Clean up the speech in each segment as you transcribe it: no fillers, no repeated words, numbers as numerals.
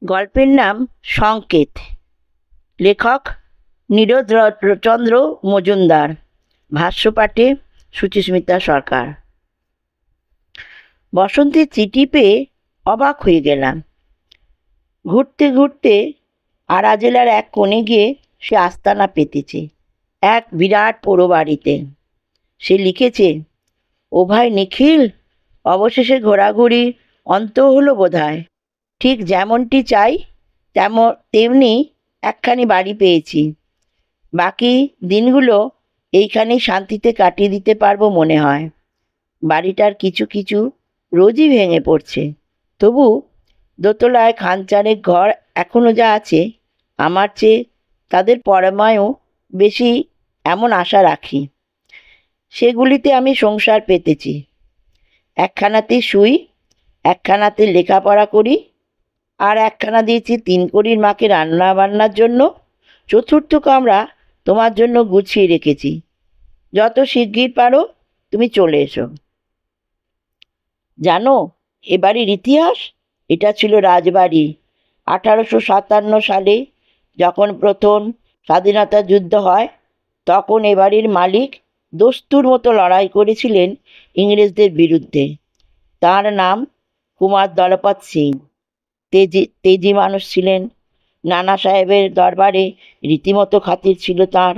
গল্পের নাম সংকেত। লেখক নীরদচন্দ্র মজুমদার। ভাষ্যপাঠে সুচিস্মিতা সরকার। বসন্তের চিঠি পেয়ে অবাক হয়ে গেলাম। ঘুরতে ঘুরতে আড়া জেলার এক কোণে গিয়ে সে আস্তানা পেতেছে, এক বিরাট পোড়ো বাড়িতে। সে লিখেছে, ও ভাই নিখিল, অবশেষে ঘোরাঘুরি অন্ত হলো বোধহয়। ঠিক যেমনটি চাই তেমনি একখানি বাড়ি পেয়েছি। বাকি দিনগুলো এইখানেই শান্তিতে কাটিয়ে দিতে পারবো মনে হয়। বাড়িটার কিছু কিছু রোজই ভেঙে পড়ছে, তবু দোতলায় খানচারেক ঘর এখনও যা আছে, আমার চেয়ে তাদের পরমায়ও বেশি এমন আশা রাখি। সেগুলিতে আমি সংসার পেতেছি। একখানাতে শুই, একখানাতে লেখাপড়া করি, আর একখানা দিয়েছি 3 কড়ির মাকে রান্না বান্নার জন্য। চতুর্থ কামরা তোমার জন্য গুছিয়ে রেখেছি। যত শিগগির পারো তুমি চলে এসো। জানো এ বাড়ির ইতিহাস? এটা ছিল রাজবাড়ি। 1857 সালে যখন প্রথম স্বাধীনতা যুদ্ধ হয়, তখন এ বাড়ির মালিক দস্তুর মতো লড়াই করেছিলেন ইংরেজদের বিরুদ্ধে। তার নাম কুমার দলপত সিং। তেজি মানুষ ছিলেন। নানা সাহেবের দরবারে রীতিমতো খাতির ছিল তার।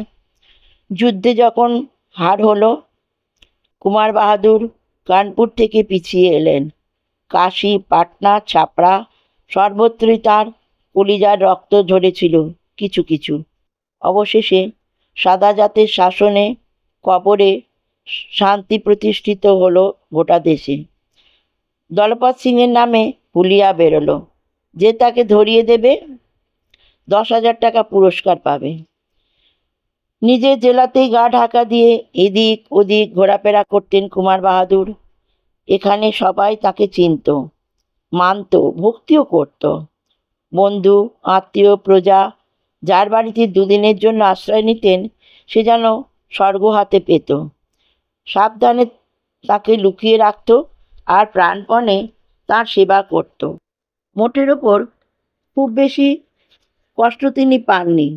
যুদ্ধে যখন হার হলো, কুমার বাহাদুর কানপুর থেকে পিছিয়ে এলেন। কাশী, পাটনা, ছাপড়া সর্বত্রই তার কলিজার রক্ত ঝরেছিল কিছু কিছু। অবশেষে সাদা জাতের শাসনে কবরে শান্তি প্রতিষ্ঠিত হলো গোটা দেশে। দলপত সিংয়ের নামে হুলিয়া বেরোলো, যে তাকে ধরিয়ে দেবে 10,000 টাকা পুরস্কার পাবে। নিজের জেলাতেই গা ঢাকা দিয়ে এদিক ওদিক ঘোরাফেরা করতেন কুমার বাহাদুর। এখানে সবাই তাকে চিনত, মানত, ভক্তিও করত। বন্ধু, আত্মীয়, প্রজা যার বাড়িতে 2 দিনের জন্য আশ্রয় নিতেন, সে যেন স্বর্গ হাতে পেত। সাবধানে তাকে লুকিয়ে রাখত আর প্রাণপণে তার সেবা করত। মোটের ওপর খুব বেশি কষ্ট তিনি পাননি।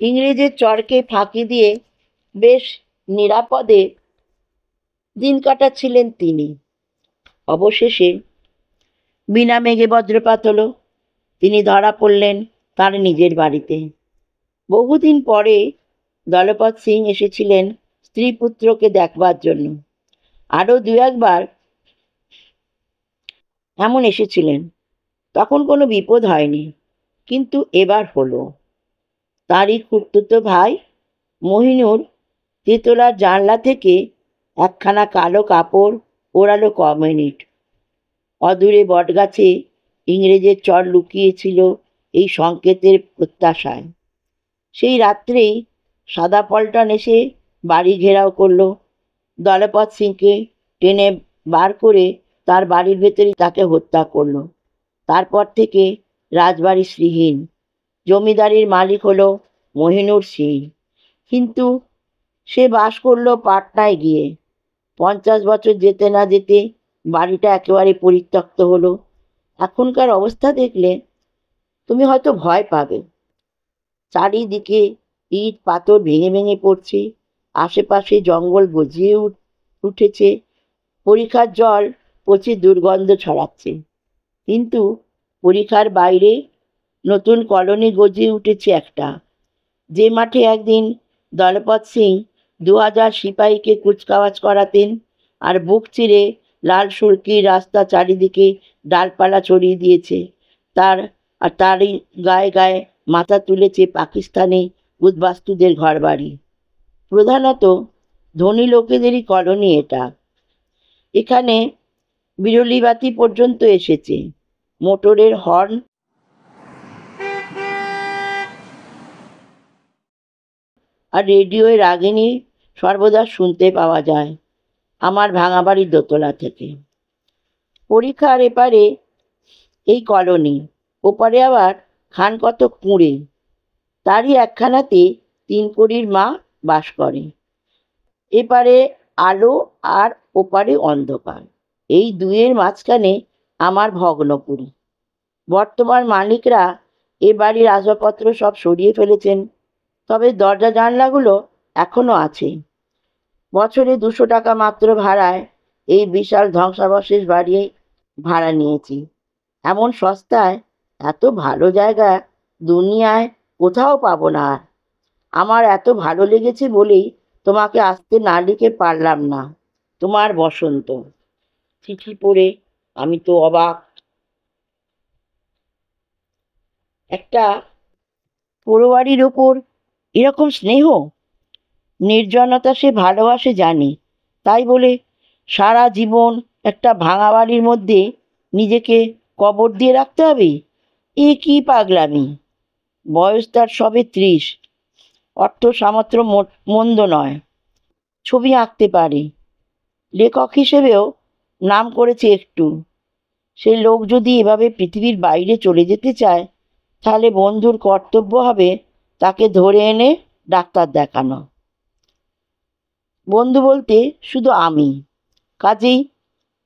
ইংরেজের চরকে ফাঁকি দিয়ে বেশ নিরাপদে দিন কাটাচ্ছিলেন তিনি। অবশেষে বিনা মেঘে বজ্রপাত হলো। তিনি ধরা পড়লেন তার নিজের বাড়িতে। বহুদিন পরে দলপত সিং এসেছিলেন স্ত্রী পুত্রকে দেখবার জন্য। আরও 2-1 বার এমন এসেছিলেন, তখন কোনো বিপদ হয়নি, কিন্তু এবার হলো। তারই খুড়তুতো ভাই মহিনুর তেতলার জানলা থেকে একখানা কালো কাপড় ওড়ালো কমিউনিট। অদূরে বটগাছে ইংরেজের চর লুকিয়েছিল এই সংকেতের প্রত্যাশায়। সেই রাত্রেই সাদা পল্টন এসে বাড়ি ঘেরাও করলো। দলপত সিংকে টেনে বার করে তার বাড়ির ভেতরেই তাকে হত্যা করলো। তারপর থেকে রাজবাড়ি শ্রীহীন। জমিদারির মালিক হলো মহিনুর সিং, কিন্তু সে বাস করলো পাটনায় গিয়ে। 50 বছর যেতে না যেতে বাড়িটা একেবারে পরিত্যক্ত হলো। এখনকার অবস্থা দেখলে তুমি হয়তো ভয় পাবে। চারিদিকে ইট পাথর ভেঙে ভেঙে পড়ছে, আশেপাশে জঙ্গল গজিয়ে উঠেছে, পরিখার জল পচে দুর্গন্ধ ছড়াচ্ছে। কিন্তু পরিখার বাইরে নতুন কলোনি গজিয়ে উঠেছে একটা, যে মাঠে একদিন দলপত সিং 2000 সিপাহীকে কুচকাওয়াজ করাতেন আর বুক চিরে লাল সুরকির রাস্তা চারিদিকে ডালপালা ছড়িয়ে দিয়েছে। তারই গায়ে গায়ে মাথা তুলেছে পাকিস্তানি উদ্বাস্তুদের ঘরবাড়ি। প্রধানত ধনী লোকেদেরই কলোনি এটা। এখানে বিরলি বাতি পর্যন্ত এসেছে। মোটরের হর্ন আর রেডিওয় রাগিনী সর্বদা শুনতে পাওয়া যায় আমার ভাঙা বাড়ির দোতলা থেকে। পরিখার এপারে এই কলোনি, ওপারে আবার খান কত কুঁড়ে। তারই একখানাতে 3 কড়ির মা বাস করে। এপারে আলো আর ওপারে অন্ধকার, এই দুয়ের মাঝখানে আমার ভগ্নপুরী। বর্তমান মালিকরা এ বাড়ির আসবাবপত্র সব সরিয়ে ফেলেছেন, তবে দরজা জানলাগুলো এখনো আছে। বছরে 200 টাকা মাত্র ভাড়ায় এই বিশাল ধ্বংসাবশেষ বাড়ি ভাড়া নিয়েছি। এমন সস্তায় এত ভালো জায়গা দুনিয়ায় কোথাও পাবো না আর। আমার এত ভালো লেগেছে বলেই তোমাকে আসতে না লিখে পারলাম না। তোমার বসন্ত। চিঠি পড়ে আমি তো অবাক। একটা পোড়োবাড়ির ওপর এরকম স্নেহ, নির্জনতা সে ভালোবাসে জানি, তাই বলে সারা জীবন একটা ভাঙা বাড়ির মধ্যে নিজেকে কবর দিয়ে রাখতে হবে? এ কি পাগলামি! বয়স তার সবে 30, অর্থ সামর্থ্য মন্দ নয়, ছবি আঁকতে পারে, লেখক হিসেবেও নাম করেছে একটু। সেই লোক যদি এভাবে পৃথিবীর বাইরে চলে যেতে চায়, তাহলে বন্ধুর কর্তব্য হবে তাকে ধরে এনে ডাক্তার দেখানো। বন্ধু বলতে শুধু আমি, কাজেই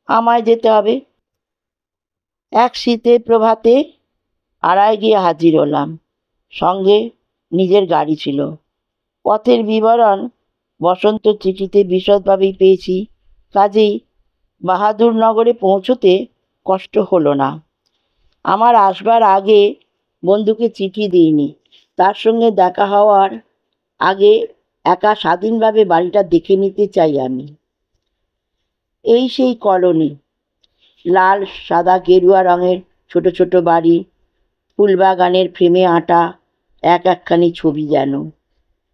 আমায় যেতে হবে। এক শীতের প্রভাতে আড়ায় গিয়ে হাজির হলাম। সঙ্গে নিজের গাড়ি ছিল। পথের বিবরণ বসন্ত চিঠিতে বিশদভাবেই পেয়েছি, কাজেই বাহাদুরনগরে পৌঁছতে কষ্ট হলো না। আমার আসবার আগে বন্ধুকে চিঠি দিইনি। তার সঙ্গে দেখা হওয়ার আগে একা স্বাধীনভাবে বাড়িটা দেখে নিতে চাই আমি। এই সেই কলোনি, লাল সাদা গেরুয়া রঙের ছোট ছোট বাড়ি, ফুলবাগানের ফ্রেমে আঁটা একখানি ছবি যেন।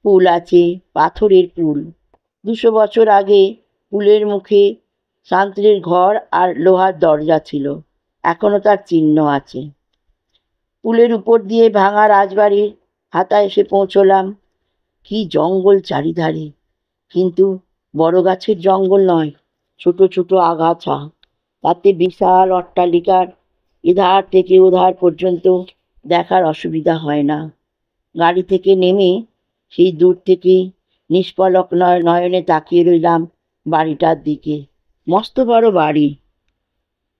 পুল আছে, পাথরের পুল। 200 বছর আগে পুলের মুখে শান্তির ঘর আর লোহার দরজা ছিল, এখনো তার চিহ্ন আছে। পুলের উপর দিয়ে ভাঙা রাজবাড়ির হাতায় এসে পৌঁছলাম। কি জঙ্গল চারিধারে, কিন্তু বড় গাছের জঙ্গল নয়, ছোট ছোট আগাছা। তাতে বিশাল অট্টালিকার এধার থেকে ওধার পর্যন্ত দেখার অসুবিধা হয় না। গাড়ি থেকে নেমে সেই দূর থেকে নিষ্পলক নয়নে তাকিয়ে রইলাম বাড়িটার দিকে। মস্ত বড় বাড়ি,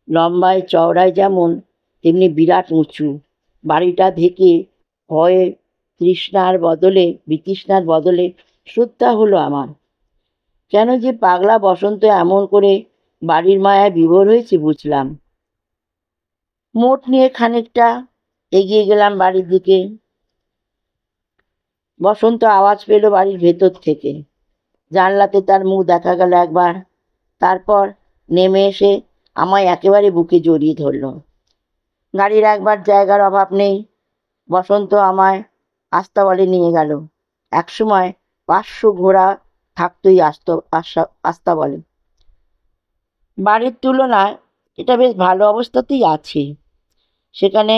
লম্বায় চওড়ায় যেমন তেমনি বিরাট উঁচু। বাড়িটা দেখে ভয়ে বিতৃষ্ণার বদলে শ্রদ্ধা হলো আমার। কেন যে পাগলা বসন্ত এমন করে বাড়ির মায়ায় বিভোর হয়েছে বুঝলাম। মোট নিয়ে খানিকটা এগিয়ে গেলাম বাড়ির দিকে। বসন্ত আওয়াজ পেল বাড়ির ভেতর থেকে। জানলাতে তার মুখ দেখা গেল একবার, তারপর নেমে এসে আমায় একেবারে বুকে জড়িয়ে ধরল। গাড়ির একবার জায়গার অভাব নেই, বসন্ত আমায় আস্তাবলে নিয়ে গেল। একসময় 500 ঘোড়া থাকতোই আস্তাবলে। বাড়ির তুলনায় এটা বেশ ভালো অবস্থাতেই আছে। সেখানে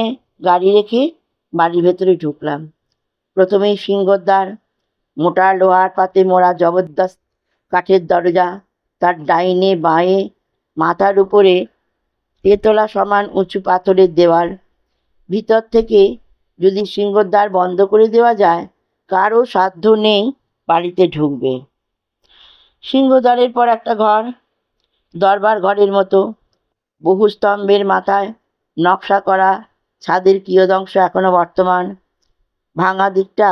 গাড়ি রেখে বাড়ির ভেতরে ঢুকলাম। প্রথমেই সিংহদ্বার, মোটা লোহার পাতে মোড়া জবরদস্ত কাঠের দরজা, তার ডাইনে বাঁয়ে মাথার উপরে তেতলা সমান উঁচু পাথরের দেওয়াল। ভিতর থেকে যদি সিংহদ্বার বন্ধ করে দেওয়া যায়, কারও সাধ্য নেই বাড়িতে ঢুকবে। সিংহদ্বারের পর একটা ঘর, দরবার ঘরের মতো, বহু স্তম্ভের মাথায় নকশা করা, ছাদের কিয়দংশ এখনো বর্তমান। ভাঙা দিকটা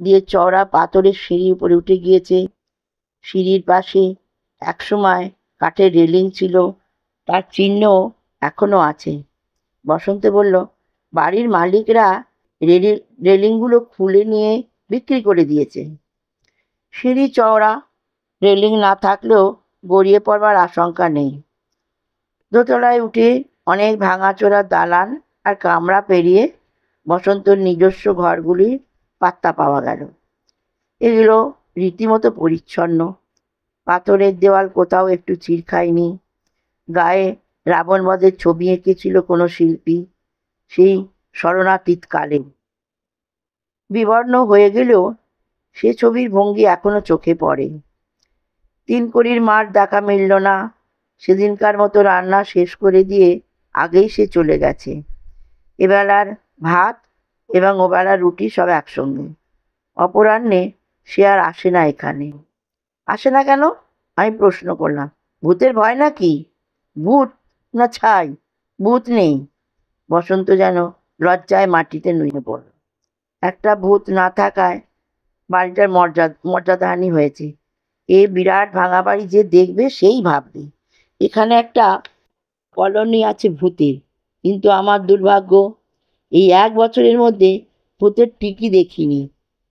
দিয়ে চওড়া পাথরের সিঁড়ি উপরে উঠে গিয়েছে। সিঁড়ির পাশে একসময় কাঠের রেলিং ছিল, তার চিহ্ন এখনো আছে। বসন্ত বলল, বাড়ির মালিকরা রেলিংগুলো খুলে নিয়ে বিক্রি করে দিয়েছে। সিঁড়ি চওড়া, রেলিং না থাকলেও গড়িয়ে পড়বার আশঙ্কা নেই। দোতলায় উঠে অনেক ভাঙাচোরা দালান আর কামরা পেরিয়ে বসন্তর নিজস্ব ঘরগুলির পাত্তা পাওয়া গেল। এগুলো রীতিমতো পরিচ্ছন্ন। পাথরের দেওয়াল কোথাও একটু চির খায়নি। গায়ে রাবণবধের ছবি এঁকেছিল কোনো শিল্পী, সেই শরণাতীত কালে। বিবর্ণ হয়ে গেলেও সে ছবির ভঙ্গি এখনো চোখে পড়ে। 3 কড়ির মাঠ দেখা মিলল না। সেদিনকার মতো রান্না শেষ করে দিয়ে আগেই সে চলে গেছে। এবেলার ভাত এবং ওবেলার রুটি সব একসঙ্গে। অপরাহ্নে সে আর আসে না এখানে। আসে না কেন? আমি প্রশ্ন করলাম। ভূতের ভয় নাকি? ভূত না ছাই? ভূত নেই, বসন্ত যেন লজ্জায় মাটিতে নুয়ে পড়ল। একটা ভূত না থাকায় বাড়িটার মর্যাদাহানি হয়েছে। এ বিরাট ভাঙা বাড়ি যে দেখবে সেই ভাববে এখানে একটা কলোনি আছে ভূতের। কিন্তু আমার দুর্ভাগ্য, এই 1 বছরের মধ্যে ভূতের টিকি দেখিনি।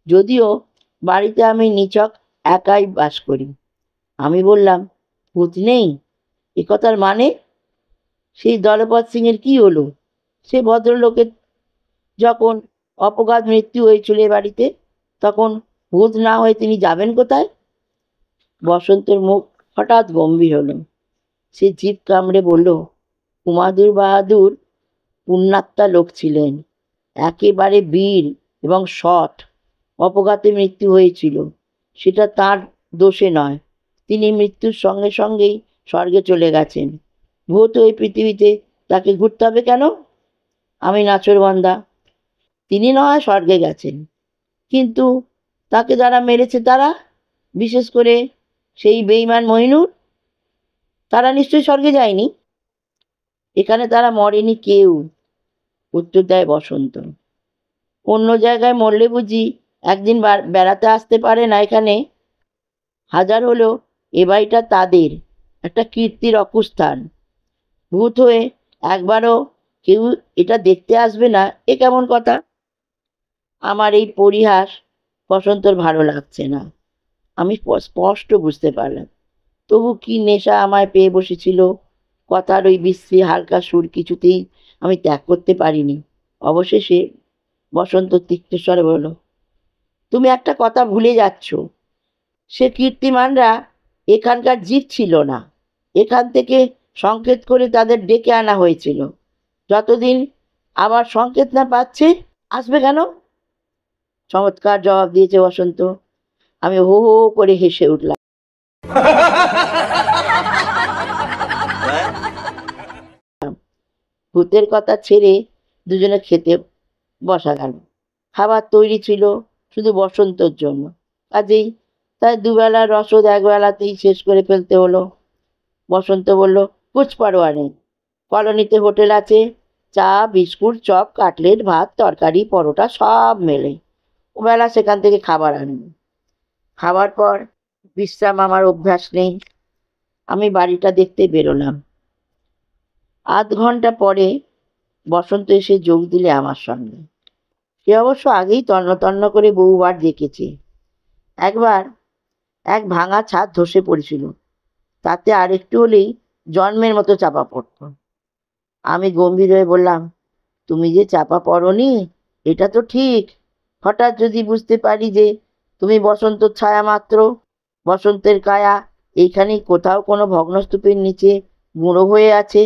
যদিও বাড়িতে আমি নিছক একাই বাস করি। আমি বললাম, ভূত নেই? এ কথার মানে? সেই দলপত সিংয়ের কি হলো? সে ভদ্রলোকের যখন অপঘাত মৃত্যু হয়েছিল এ বাড়িতে, তখন ভূত না হয়ে তিনি যাবেন কোথায়? বসন্তের মুখ হঠাৎ গম্ভীর হলো। সে জিভ কামড়ে বলল, উমাদুর বাহাদুর পুণ্যাত্মা লোক ছিলেন, একেবারে বীর এবং সৎ। অপঘাতে মৃত্যু হয়েছিল, সেটা তার দোষে নয়। তিনি মৃত্যুর সঙ্গে সঙ্গেই স্বর্গে চলে গেছেন। ভূত ওই পৃথিবীতে তাকে ঘুরতে হবে কেন? আমি নাছোড়বান্দা। তিনি না হয় স্বর্গে গেছেন, কিন্তু তাকে যারা মেরেছে তারা, বিশেষ করে সেই বেঈমান মহিনুর, তারা নিশ্চয়ই স্বর্গে যায়নি। এখানে তারা মরেনি কেউ, উত্তর দেয় বসন্ত। অন্য জায়গায় মরলে বুঝি একদিন বেড়াতে আসতে পারে না এখানে? হাজার হলেও এ বাড়িটা তাদের একটা কীর্তির অকুস্থান। ভূত হয়ে একবারও কেউ এটা দেখতে আসবে না, এ কেমন কথা? আমার এই পরিহাস বসন্তর ভালো লাগছে না। আমি স্পষ্ট বুঝতে পারলাম তবু কি নেশা আমায় পেয়ে বসেছিল। কথার ওই বিশ্রী হালকা সুর কিছুতেই আমি ত্যাগ করতে পারিনি। অবশেষে বসন্ত তিক্তস্বরে বলল, তুমি একটা কথা ভুলে যাচ্ছ। সে কীর্তিমানরা এখানকার জীব ছিল না। এখান থেকে সংকেত করে তাদের ডেকে আনা হয়েছিল। যতদিন আবার সংকেত না পাচ্ছে, আসবে কেন? চমৎকার জবাব দিয়েছে বসন্ত। আমি হো হো করে হেসে উঠলাম। ভূতের কথা ছেড়ে দুজনে খেতে বসা গেল। খাবার তৈরি ছিল শুধু বসন্তর জন্য, কাজেই তাই দুবেলার রসদ একবেলাতেই শেষ করে ফেলতে হলো। বসন্ত বলল, কুছ পরোয়া নেই, কলোনিতে হোটেল আছে, চা বিস্কুট চপ কাটলেট ভাত তরকারি পরোটা সব মেলে। ওবেলা সেখান থেকে খাবার আনব। খাবার পর বিশ্রাম আমার অভ্যাস নেই। আমি বাড়িটা দেখতে বেরোলাম। আধ ঘন্টা পরে বসন্ত এসে যোগ দিলে আমার সঙ্গে। সে অবশ্য আগেই তন্ন তন্ন করে বহুবার দেখেছে। একবার এক ভাঙা ছাদ ধসে পড়েছিল, তাতে আর একটু হলেই জন্মের মতো চাপা পড়ত। আমি গম্ভীর হয়ে বললাম, তুমি যে চাপা পড়নি এটা তো ঠিক। হঠাৎ যদি বুঝতে পারি যে তুমি বসন্তর ছায়া মাত্র, বসন্তের কায়া এইখানেই কোথাও কোনো ভগ্নস্তূপের নিচে গুঁড়ো হয়ে আছে,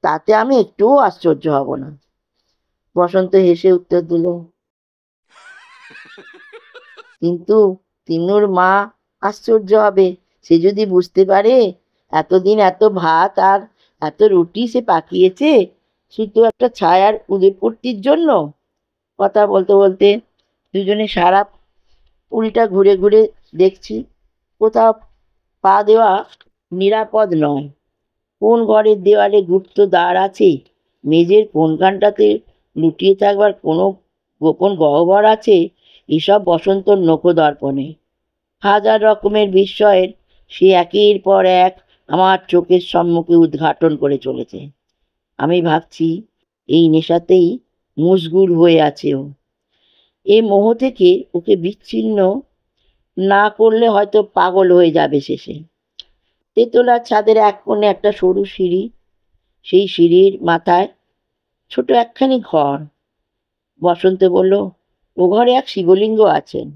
তাতে আমি একটুও আশ্চর্য হব না। বসন্ত হেসে উত্তর দিল, কিন্তু তিন্নুর মা আশ্চর্য হবে সে যদি বুঝতে পারে এতদিন এত ভাত আর এত রুটি সে পাকিয়েছে শুধু একটা ছায়ার উদয়পূর্তির জন্য। কথা বলতে বলতে দুজনে সারা পুরীটা ঘুরে ঘুরে দেখছি, কোথাও পা দেওয়া নিরাপদ নয়। কোন ঘরের দেওয়ালে গুপ্ত দ্বার আছে, মেঝের কোনখানটাতে লুটিয়ে থাকবার কোনো গোপন গহ্বর আছে, এসব বসন্তর নখদর্পণে। হাজার রকমের বিস্ময়ের সে একের পর এক আমার চোখের সম্মুখে উদ্ঘাটন করে চলেছে। আমি ভাবছি এই নেশাতেই মশগুল হয়ে আছে ও। এ মোহ থেকে ওকে বিচ্ছিন্ন না করলে হয়তো পাগল হয়ে যাবে শেষে। তেতলার ছাদের এক কোণে একটা সরু সিঁড়ি, সেই সিঁড়ির মাথায় ছোট একখানি ঘর। বসন্ত বলল, ও ঘরে এক শিবলিঙ্গ আছেন,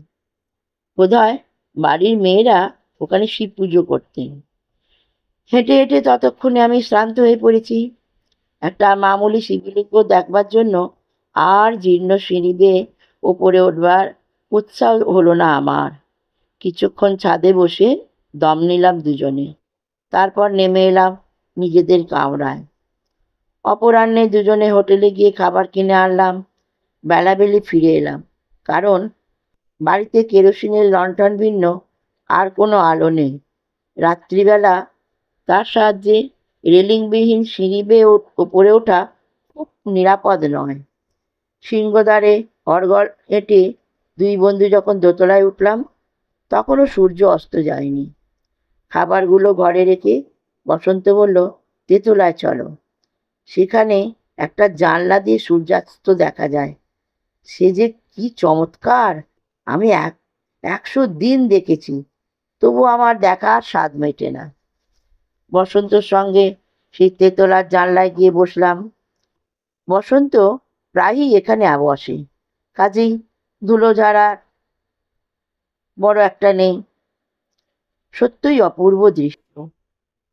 বোধহয় বাড়ির মেয়েরা ওখানে শিব পুজো করতেন। হেঁটে হেঁটে ততক্ষণে আমি শ্রান্ত হয়ে পড়েছি। একটা মামুলি শিবলিঙ্গ দেখবার জন্য আর জীর্ণ সিঁড়ি বেয়ে ওপরে উঠবার উৎসাহ হলো না আমার। কিছুক্ষণ ছাদে বসে দম নিলাম দুজনে, তারপর নেমে এলাম নিজেদের কামরায়। অপরাহ্নে দুজনে হোটেলে গিয়ে খাবার কিনে আনলাম। বেলাবেলি ফিরে এলাম, কারণ বাড়িতে কেরোসিনের লণ্ঠন ভিন্ন আর কোনো আলো নেই। রাত্রিবেলা তার সাহায্যে রেলিংবিহীন সিঁড়ি বেয়ে ওপরে ওঠা খুব নিরাপদ নয়। সিংহদ্বারে হরঘর হেঁটে দুই বন্ধু যখন দোতলায় উঠলাম, তখনও সূর্য অস্ত যায়নি। খাবারগুলো ঘরে রেখে বসন্ত বলল, তেতলায় চলো, সেখানে একটা জানলা দিয়ে সূর্যাস্ত দেখা যায়। সে যে কি চমৎকার! আমি 100 দিন দেখেছি, তবু আমার দেখার স্বাদ মেটে না। বসন্তর সঙ্গে সেই তেতলার জানলায় গিয়ে বসলাম। বসন্ত প্রায়ই এখানে বসে, কাজেই ধুলো ঝাড়ার বড় একটা নেই। সত্যই অপূর্ব দৃশ্য।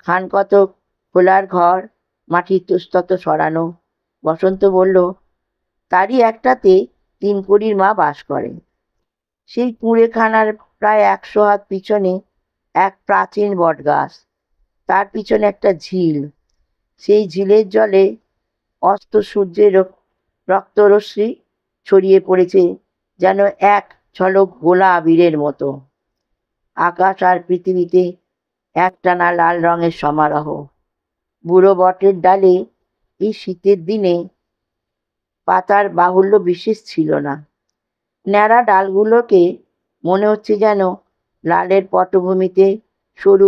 খান কতক খোলার ঘর, মাটির তস্তত সরানো। বসন্ত বলল, তারই একটাতে 3 কড়ির মা বাস করেন। সেই কুঁড়েখানার প্রায় 100 হাত পিছনে এক প্রাচীন বটগাছ, তার পিছনে একটা ঝিল। সেই ঝিলের জলে অস্ত সূর্যের রক্তরশ্মি ছড়িয়ে পড়েছে যেন এক ঝলক গোলা আবিরের মতো। আকাশ আর পৃথিবীতে একটানা লাল রঙের সমারোহ। বুড়ো বটের ডালে এই শীতের দিনে পাতার বাহুল্য বিশেষ ছিল না। ন্যাড়া ডালগুলোকে মনে হচ্ছে যেন লালের পটভূমিতে সরু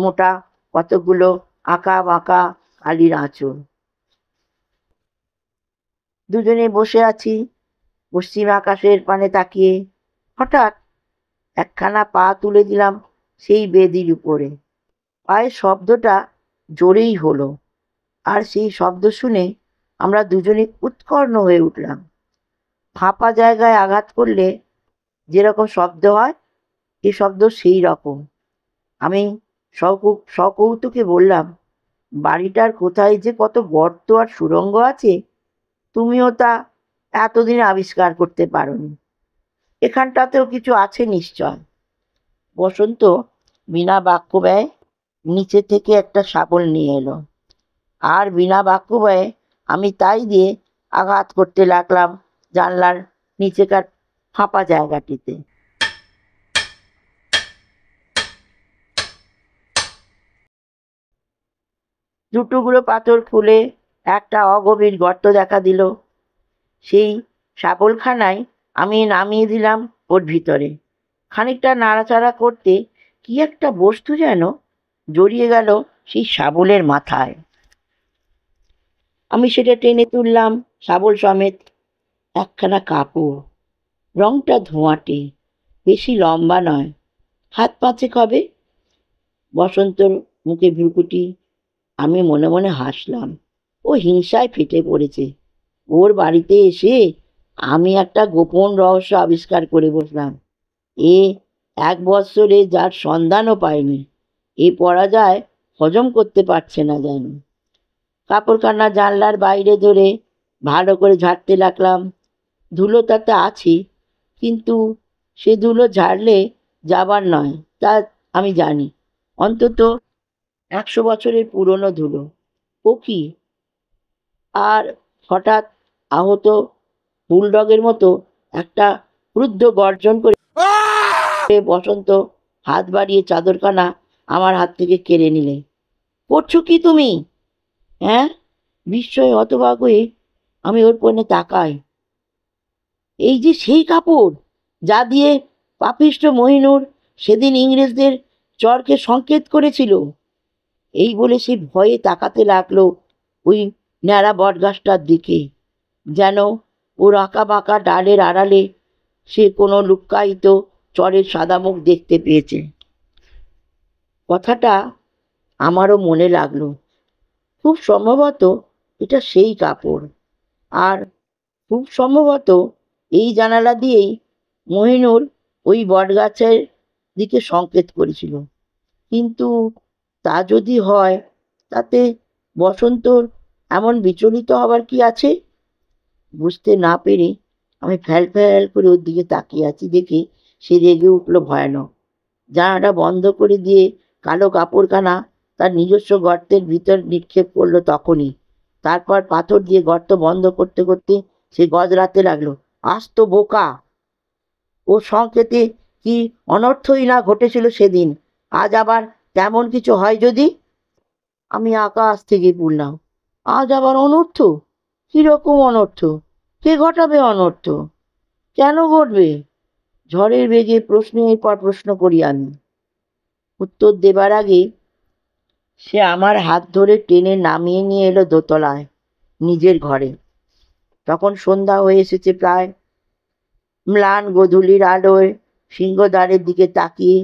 মোটা কতগুলো আঁকা বাঁকা কালির আঁচড়। দুজনে বসে আছি পশ্চিম আকাশের পানে তাকিয়ে। হঠাৎ একখানা পা তুলে দিলাম সেই বেদির উপরে। পায়ের শব্দটা জোরেই হলো, আর সেই শব্দ শুনে আমরা দুজনে উৎকর্ণ হয়ে উঠলাম। ফাঁপা জায়গায় আঘাত করলে যেরকম শব্দ হয়, এ শব্দ সেই রকম। আমি সকৌতুকে বললাম, বাড়িটার কোথায় যে কত গর্ত আর সুড়ঙ্গ আছে, তুমিও তা এতদিনে আবিষ্কার করতে পারোনি। এখানটাতেও কিছু আছে নিশ্চয়। বসন্ত বিনা বাক্য ব্যয়ে নিচে থেকে একটা শাবল নিয়ে এলো, আর বিনা বাক্য ব্যয়ে আমি তাই দিয়ে আঘাত করতে লাগলাম জানলার নিচেকার ফাঁপা জায়গাটিতে। দুটুকরো পাথর খুলে একটা অগভীর গর্ত দেখা দিল। সেই শাবলখানায় আমি নামিয়ে দিলাম ওর ভিতরে। খানিকটা নাড়াচাড়া করতে কি একটা বস্তু যেন জড়িয়ে গেল সেই শাবলের মাথায়। আমি সেটা টেনে তুললাম শাবল সমেত। একখানা কাপড়, রংটা ধোঁয়াটে, বেশি লম্বা নয়, হাত পাঁচেক হবে। বসন্তর মুখে ভ্রুকুটি। আমি মনে মনে হাসলাম। ও হিংসায় ফেটে পড়েছে। ওর বাড়িতে এসে আমি একটা গোপন রহস্য আবিষ্কার করে বসলাম। এ 1 বৎসরে যার সন্ধানও পায়নি, এ পরাজয় হজম করতে পারছে না যেন। কাপড়খানা জানলার বাইরে ধরে ভালো করে ঝাড়তে লাগলাম। ধুলো তাতে আছে, কিন্তু সে ধুলো ঝাড়লে যাবার নয়, তা আমি জানি। অন্তত 100 বছরের পুরনো ধুলো। ও কি! আর হঠাৎ আহত বুলডগের মতো একটা ক্রুদ্ধ গর্জন করে বসন্ত হাত বাড়িয়ে চাদরখানা আমার হাত থেকে কেড়ে নিলে। করছো কি তুমি? হ্যাঁ? বিস্ময়ে হতবাক হয়ে আমি ওর পণ্যে তাকাই। এই যে সেই কাপড় যা দিয়ে পাপিষ্ঠ মহিনুর সেদিন ইংরেজদের চরকে সংকেত করেছিল। এই বলে সে ভয়ে তাকাতে লাগলো ওই ন্যাড়া বটগাছটার দিকে, যেন ওর আঁকা বাঁকা ডালের আড়ালে সে কোনো লুক্কায়িত চরের সাদা মুখ দেখতে পেয়েছে। কথাটা আমারও মনে লাগলো। খুব সম্ভবত এটা সেই কাপড়, আর খুব সম্ভবত এই জানালা দিয়েই মহিনুর ওই বটগাছের দিকে সংকেত করেছিল। কিন্তু তা যদি হয়, তাতে বসন্তর এমন বিচলিত হবার কি আছে? বুঝতে না পেরে আমি ফ্যাল ফ্যাল করে ওর দিকে তাকিয়ে আছি দেখে সে রেগে উঠল ভয়ানক। জানালাটা বন্ধ করে দিয়ে কালো কাপড়খানা তার নিজস্ব গর্তের ভিতর নিক্ষেপ করলো তখনই। তারপর পাথর দিয়ে গর্ত বন্ধ করতে করতে সে গজরাতে লাগলো, আস্ত বোকা! ও সংকেতে কি অনর্থই না ঘটেছিল সেদিন, আজ আবার তেমন কিছু হয় যদি? আমি আকাশ থেকে পড়লাম। আজ আবার অনর্থ? কিরকম অনর্থ? কে ঘটাবে অনর্থ? কেন ঘটবে? ঝড়ের বেগে প্রশ্নের পর প্রশ্ন করি আমি। উত্তর দেবার আগে সে আমার হাত ধরে টেনে নামিয়ে নিয়ে এলো দোতলায়, নিজের ঘরে। তখন সন্ধ্যা হয়ে এসেছে প্রায়। ম্লান গোধূলির আলোয় সিংহদ্বারের দিকে তাকিয়ে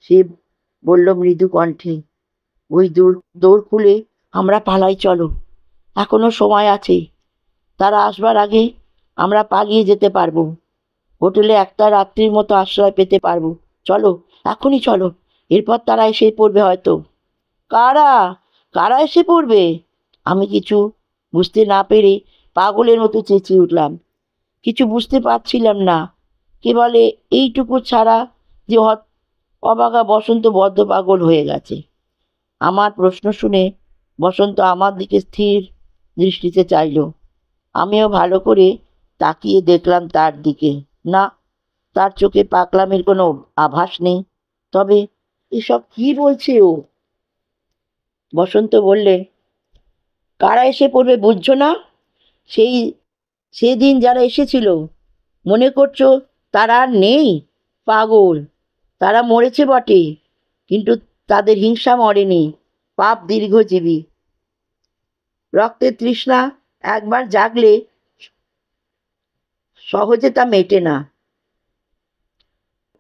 সে বলল মৃদু কণ্ঠে, ওই দৌড় খুলে আমরা পালাই, চলো, এখনো সময় আছে। তারা আসবার আগে আমরা পালিয়ে যেতে পারবো। হোটেলে একটা রাত্রির মতো আশ্রয় পেতে পারবো। চলো, এখনই চলো, এরপর তারা এসে পড়বে হয়তো। কারা? কারা এসে পড়বে? আমি কিছু বুঝতে না পেরে পাগলের মতো চেঁচিয়ে উঠলাম। কিছু বুঝতে পারছিলাম না। কেবলে এইটুকু ছাড়া যে অবাগা বসন্ত বদ্ধ পাগল হয়ে গেছে। আমার প্রশ্ন শুনে বসন্ত আমার দিকে স্থির দৃষ্টিতে চাইল। আমিও ভালো করে তাকিয়ে দেখলাম তার দিকে। না, তার চোখে পাগলামির কোনো আভাস নেই। তবে এসব কি বলছে ও? বসন্ত বললে, কারা এসে পড়বে বুঝছো না? সেই সেদিন যারা এসেছিল, মনে করছো তারা আর নেই? পাগল! তারা মরেছে বটে, কিন্তু তাদের হিংসা মরেনি। পাপ দীর্ঘজীবী। রক্তের তৃষ্ণা একবার জাগলে সহজে তা মেটে না।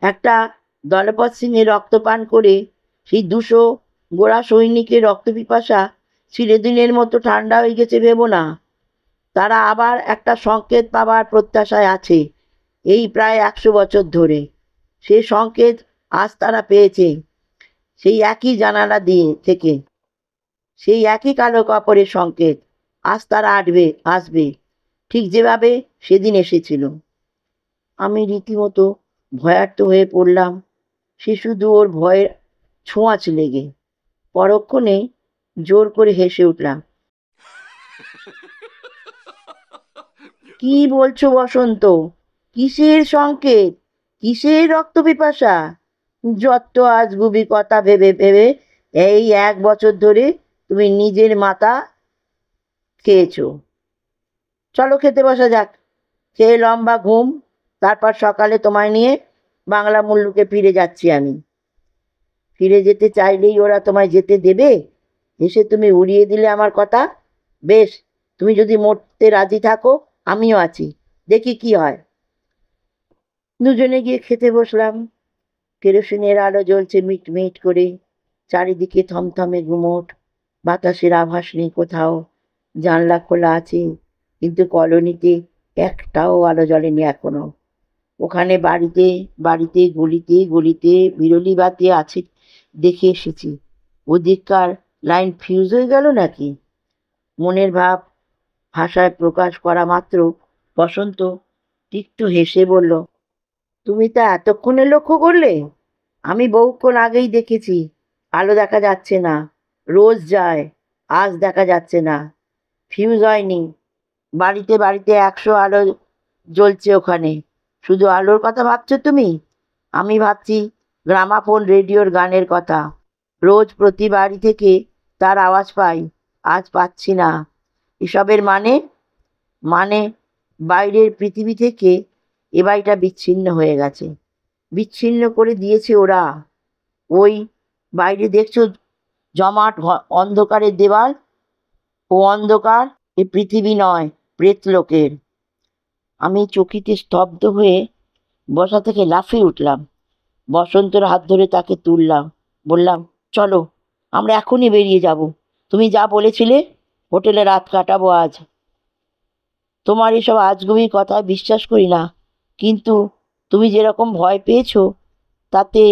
একটা দলপত সিংহের রক্তপান করে সেই 200 গোড়া সৈনিকের রক্তপিপাসা চিরদিনের মতো ঠান্ডা হয়ে গেছে ভেবো না। তারা আবার একটা সংকেত পাবার প্রত্যাশায় আছে এই প্রায় 100 বছর ধরে। সে সংকেত আজ তারা পেয়েছে, সেই একই জানালা দিয়ে থেকে, সেই একই কালো কাপড়ের সংকেত। আজ তারা আসবে, ঠিক যেভাবে সেদিন এসেছিল। আমি রীতিমতো ভয়ার্ত হয়ে পড়লাম। সে শুধু ওর ভয়ের ছোঁয়াচ লেগে। পরক্ষণে জোর করে হেসে উঠলাম। কি বলছো বসন্ত? কিসের সংকেত? কিসের রক্তপিপাসা? যত আজগুবি কথা ভেবে ভেবে এই 1 বছর ধরে তুমি নিজের মাথা খেয়েছো। চলো খেতে বসা যাক। খেয়ে লম্বা ঘুম, তারপর সকালে তোমায় নিয়ে বাংলা মুল্লুকে ফিরে যাচ্ছি আমি। ফিরে যেতে চাইলেই ওরা তোমায় যেতে দেবে? এসে তুমি উড়িয়ে দিলে আমার কথা। বেশ, তুমি যদি মরতে রাজি থাকো, আমিও আছি, দেখি কি হয়। দুজনে গিয়ে খেতে বসলাম। কেরোসিনের আলো জ্বলছে মিট মিট করে। চারিদিকে থমথমে গুমোট। বাতাসের আভাস নেই কোথাও। জানলা খোলা আছে, কিন্তু কলোনিতে একটাও আলো জ্বলেনি এখনো। ওখানে বাড়িতে বাড়িতে গলিতে গলিতে বিরলি বাতি আছে দেখে এসেছি। ওদিককার লাইন ফিউজ হয়ে গেল নাকি? মনের ভাব ভাষায় প্রকাশ করা মাত্র বসন্ত তিক্ত হেসে বলল, তুমি তা এতক্ষণে লক্ষ্য করলে? আমি বহুক্ষণ আগেই দেখেছি। আলো দেখা যাচ্ছে না। রোজ যায়, আজ দেখা যাচ্ছে না। ফিউজ হয়নি। বাড়িতে বাড়িতে 100 আলো জ্বলছে ওখানে। শুধু আলোর কথা ভাবছো তুমি? আমি ভাবছি গ্রামাফোন রেডিওর গানের কথা। রোজ প্রতি বাড়ি থেকে তার আওয়াজ পাই, আজ পাচ্ছি না। এসবের মানে? মানে বাইরের পৃথিবী থেকে এ বাড়িটা বিচ্ছিন্ন হয়ে গেছে। বিচ্ছিন্ন করে দিয়েছে ওরা। ওই বাইরে দেখছো জমাট অন্ধকারের দেওয়াল? ও অন্ধকার এ পৃথিবী নয়, প্রেতলোকের। আমি চকিতে স্তব্ধ হয়ে বসা থেকে লাফিয়ে উঠলাম। বসন্তর হাত ধরে তাকে তুললাম। বললাম, চলো, আমরা এখনই বেরিয়ে যাব। তুমি যা বলেছিলে, হোটেলে রাত কাটাবো আজ। তোমার এসব আজগুবি কথায় বিশ্বাস করি না, কিন্তু তুমি যেরকম ভয় পেয়েছো, তাতে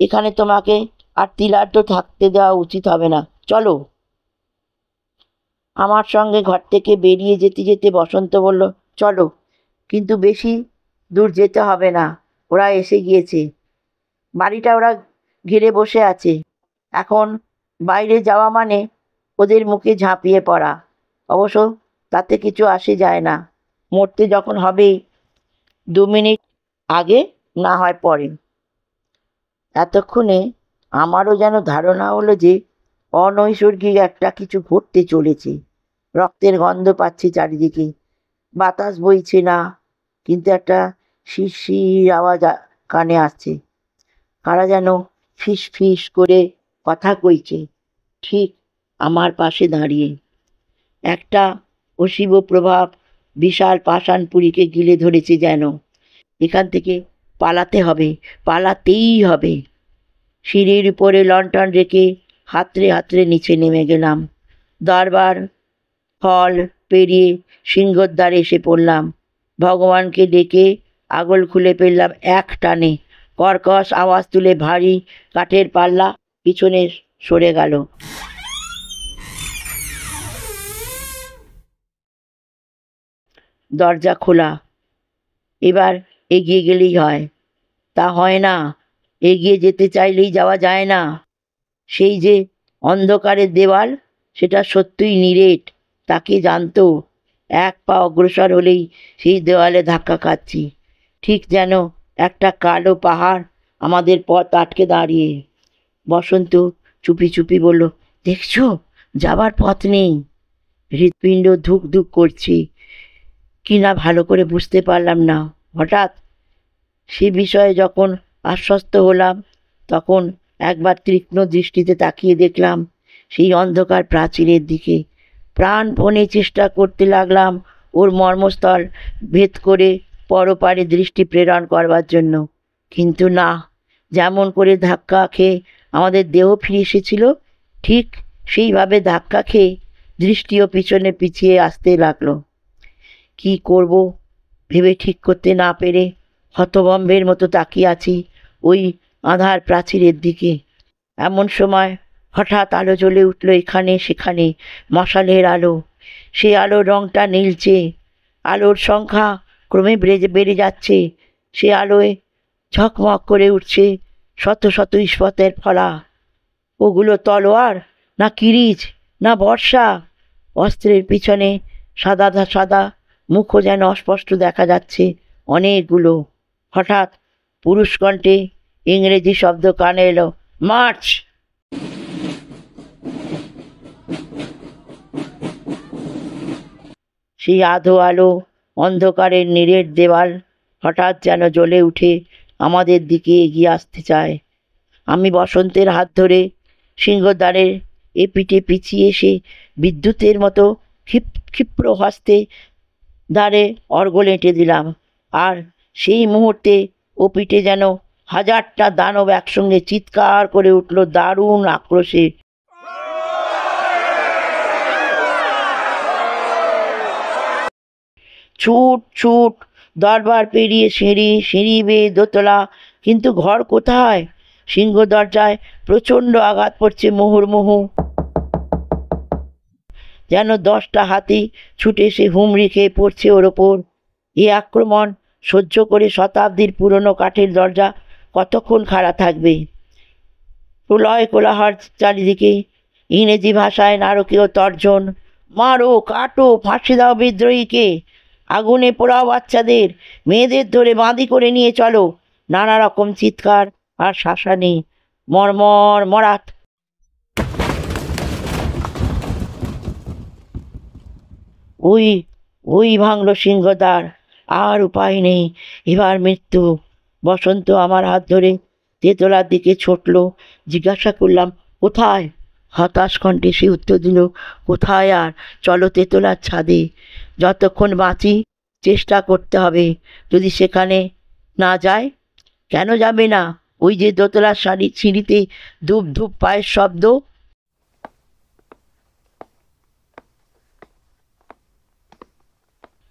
এখানে তোমাকে আর তিলার্ধ থাকতে দেওয়া উচিত হবে না। চলো। আমার সঙ্গে ঘর থেকে বেরিয়ে যেতে যেতে বসন্ত বলল, চলো, কিন্তু বেশি দূর যেতে হবে না। ওরা এসে গিয়েছে। বাড়িটা ওরা ঘিরে বসে আছে। এখন বাইরে যাওয়া মানে ওদের মুখে ঝাঁপিয়ে পড়া। অবশ্য তাতে কিছু আসে যায় না। মরতে যখন হবেই, 2 মিনিট আগে না হয় পরে। এতক্ষণে আমারও যেন ধারণা হলো যে অনৈসর্গিক একটা কিছু ঘটতে চলেছে। রক্তের গন্ধ পাচ্ছি চারিদিকে। বাতাস বইছে না, কিন্তু একটা শিরশির আওয়াজ কানে আসছে। কারা যেন ফিস ফিস করে কথা কইছে, ঠিক আমার পাশে দাঁড়িয়ে। একটা অশীব প্রভাব বিশাল পাষাণপুরীকে গিলে ধরেছে যেন। এখান থেকে পালাতে হবে, পালাতেই হবে। সিঁড়ির উপরে লণ্ঠন রেখে হাতড়ে হাতড়ে নিচে নেমে গেলাম। দরবার হল পেরিয়ে সিংহদ্বারে এসে পড়লাম। ভগবানকে ডেকে আগল খুলে ফেললাম এক টানে। কর্কশ আওয়াজ তুলে ভারী কাঠের পাল্লা পিছনে সরে গেল। দরজা খোলা। এবার এগিয়ে গেলেই হয়। তা হয় না, এগিয়ে যেতে চাইলেই যাওয়া যায় না। সেই যে অন্ধকারের দেওয়াল, সেটা সত্যিই নিরেট, তাকে জানতো। এক পা অগ্রসর হলেই সেই দেওয়ালে ধাক্কা খাচ্ছি, ঠিক যেন একটা কালো পাহাড় আমাদের পথ আটকে দাঁড়িয়ে। বসন্ত চুপি চুপি বলল, দেখছো, যাবার পথ নেই। হৃৎপিণ্ড ধুক ধুক করছে, কি না ভালো করে বুঝতে পারলাম না। হঠাৎ সে বিষয়ে যখন আশ্বস্ত হলাম, তখন একবার তীক্ষ্ণ দৃষ্টিতে তাকিয়ে দেখলাম সেই অন্ধকার প্রাচীরের দিকে। প্রাণপণে চেষ্টা করতে লাগলাম ওর মর্মস্থল ভেদ করে পরপারে দৃষ্টি প্রেরণ করবার জন্য, কিন্তু না। যেমন করে ধাক্কা খেয়ে আমাদের দেহ ফিরে এসেছিল, ঠিক সেইভাবে ধাক্কা খেয়ে দৃষ্টিও পিছনে পিছিয়ে আসতে লাগলো। কি করব ভেবে ঠিক করতে না পেরে হতভম্বের মতো তাকিয়ে আছি ওই আঁধার প্রাচীরের দিকে। এমন সময় হঠাৎ আলো জ্বলে উঠল এখানে সেখানে, মশালের আলো। সে আলোর রংটা নীলচে, আলোর সংখ্যা ক্রমে বেড়ে যাচ্ছে। সে আলোয় ঝকমক করে উঠছে শত শত ইস্পাতের ফলা। ওগুলো তলোয়ার, না কিরিচ, না বর্ষা? অস্ত্রের পিছনে সাদা সাদা মুখও যেন অস্পষ্ট দেখা যাচ্ছে অনেকগুলো। হঠাৎ পুরুষ কণ্ঠে ইংরেজি শব্দ কানে এলো, মার্চ! সেই আধো আলো, অন্ধকারের নিরেট দেওয়াল হঠাৎ যেন জ্বলে উঠে আমাদের দিকে এগিয়ে আসতে চায়। আমি বসন্তের হাত ধরে সিংহদ্বারের এপিঠে পিছিয়ে এসে বিদ্যুতের মতো ক্ষিপ্র হস্তে দ্বারে অর্গল এঁটে দিলাম। আর সেই মুহূর্তে ও পিঠে যেন হাজারটা দানব একসঙ্গে চিৎকার করে উঠল দারুণ আক্রোশে। ছুট ছুট! দরবার পেরিয়ে সিঁড়ি, সিঁড়ি বেয়ে দোতলা, কিন্তু ঘর কোথায়? সিংহ দরজায় প্রচণ্ড আঘাত পড়ছে মুহুর্মুহু, যেন 10টা হাতি ছুটে এসে হুমড়ি খেয়ে পড়ছে ওর ওপর। এ আক্রমণ সহ্য করে শতাব্দীর পুরনো কাঠের দরজা কতক্ষণ খাড়া থাকবে? প্রলয় কোলাহল চারিদিকে, ইংরেজি ভাষায় নারকীয় তর্জন, মারো, কাটো, ফাঁসি দাও বিদ্রোহীকে, আগুনে পোড়াও বাচ্চাদের, মেয়েদের ধরে বাঁধি করে নিয়ে চলো। নানা রকম চিৎকার আর শাসানি, মরমর মরাত। ওই ওই ভাঙল সিংহদ্বার। আর উপায় নেই, এবার মৃত্যু। বসন্ত আমার হাত ধরে তেতলার দিকে ছুটল। জিজ্ঞাসা করলাম, কোথায়? হতাশ কণ্ঠে সে উত্তর দিল, কোথায় আর, চলো তেতলার ছাদে। যতক্ষণ বাঁচি চেষ্টা করতে হবে। যদি সেখানে না যায়? কেন যাবে না? ওই যে দোতলার সিঁড়িতে ধূপ ধূপ পায়ের শব্দ।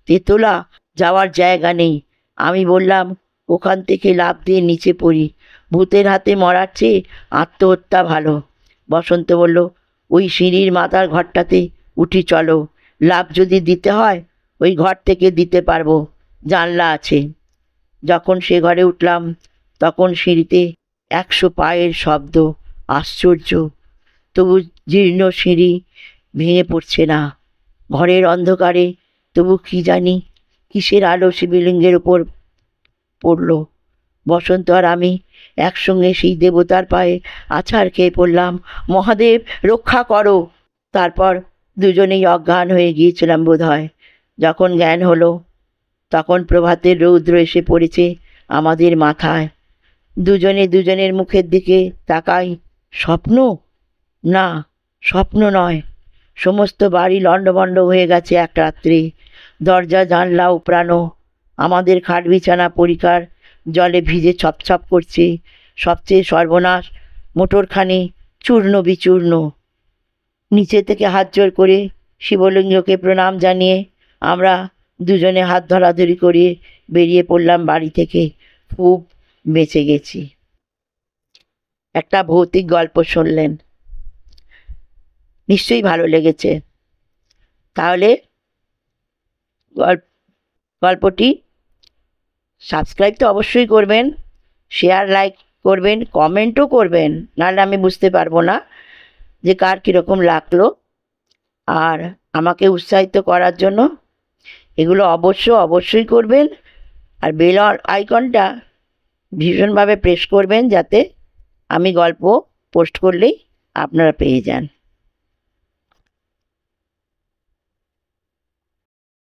তেতলা যাওয়ার জায়গা নেই। আমি বললাম, ওখান থেকে লাফ দিয়ে নিচে পড়ি, ভূতের হাতে মরার চেয়ে আত্মহত্যা ভালো। বসন্ত বলল, ওই সিঁড়ির মাথার ঘরটাতে উঠি চলো। লাফ যদি দিতে হয় ওই ঘর থেকে দিতে পারবো, জানলা আছে। যখন সে ঘরে উঠলাম তখন সিঁড়িতে 100 পায়ের শব্দ। আশ্চর্য! তবু জীর্ণ সিঁড়ি ভেঙে পড়ছে না। ঘরের অন্ধকারে তবু কি জানি কিসের আলো শিবলিঙ্গের ওপর পড়ল। বসন্ত আর আমি একসঙ্গে সেই দেবতার পায়ে আছাড় খেয়ে পড়লাম, মহাদেব রক্ষা করো! তারপর দুজনেই অজ্ঞান হয়ে গিয়েছিলাম বোধহয়। যখন জ্ঞান হলো তখন প্রভাতের রৌদ্র এসে পড়েছে আমাদের মাথায়। দুজনে দুজনের মুখের দিকে তাকাই। স্বপ্ন? না, স্বপ্ন নয়। সমস্ত বাড়ি লণ্ডভণ্ড হয়ে গেছে এক রাত্রে। দরজা জানলা উপড়ানো। আমাদের খাট বিছানা পরিকার জলে ভিজে ছপছপ করছে। সবচেয়ে সর্বনাশ, মোটরখানি চূর্ণ বিচূর্ণ। নিচে থেকে হাত জোড় করে শিবলিঙ্গকে প্রণাম জানিয়ে আমরা দুজনে হাত ধরাধরি করে বেরিয়ে পড়লাম বাড়ি থেকে। খুব বেঁচে গেছি। একটা ভৌতিক গল্প শুনলেন, নিশ্চয়ই ভালো লেগেছে। তাহলে গল্পটি সাবস্ক্রাইব তো অবশ্যই করবেন, শেয়ার লাইক করবেন, কমেন্টও করবেন, নাহলে আমি বুঝতে পারবো না যে কার কীরকম লাগলো। আর আমাকে উৎসাহিত করার জন্য এগুলো অবশ্যই করবেন। আর বেল আইকনটা ভীষণভাবে প্রেস করবেন যাতে আমি গল্প পোস্ট করলেই আপনারা পেয়ে যান।